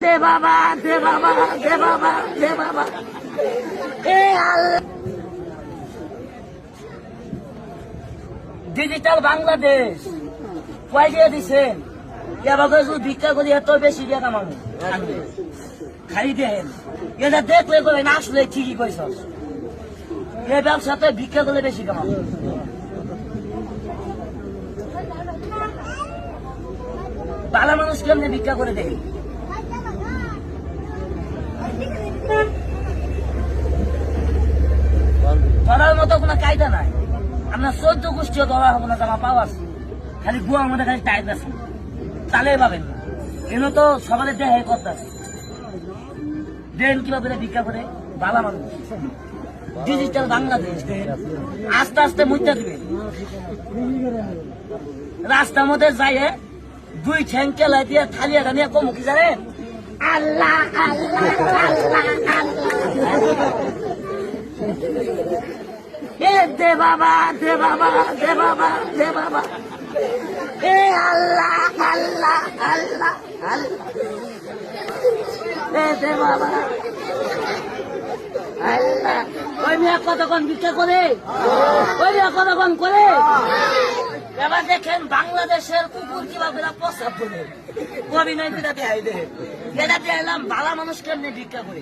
দে বাবা, দে বাবা, দে বাবা, দে বাবা। এ আল্লাহ, ডিজিটাল বাংলাদেশ কয় দিয়ে দিচ্ছেন? এবার শুধু ভিক্ষা করি এত বেশি দিয়ে কামানো খাই দেন। এটা দেখলে করে না, আসলে ঠিকই কইস, এই ব্যবসাতে ভিক্ষা করলে বেশি কামাবো। ভালো মানুষ কেমনি ভিক্ষা করে দেয়? ধরার মতো কোনো কায়দা নাই। আপনার 14 গোষ্ঠীও ধরা হবো না, জামা পাওয়া আছে, খালি গুয়ার মধ্যে খালি টাইট আছে, তালে পাবেন না। এনে তো সকালে দেহে করতে আছে, দেন কিভাবে ভিক্ষা করে ভালো মানুষ। ডিজিটাল বাংলাদেশ আস্তে আস্তে মুইটা দিবে। রাস্তার মধ্যে যাইয়ে 2 ঠ্যাং কেলাই দিয়ে থালিয়া নিয়ে কম কি জানেন? আল্লাহ আল্লাহ আল্লাহ আল্লাহ। এ দে বাবা, দে বাবা, দে বাবা, দে বাবা। এ আল্লাহ আল্লাহ আল্লাহ আল্লাহ। এ দে বাবা আল্লাহ। ওই মেয়ে কতক্ষণ ভিক্ষা করে, ওই মেয়ে কতক্ষণ করে। এবার দেখেন বাংলাদেশের কুকুর কিভাবে প্রস্তাব করে অভিনয় করে দেয়। এটা দিয়ে এলাম ভালো মানুষ কেমনি ভিক্ষা করে।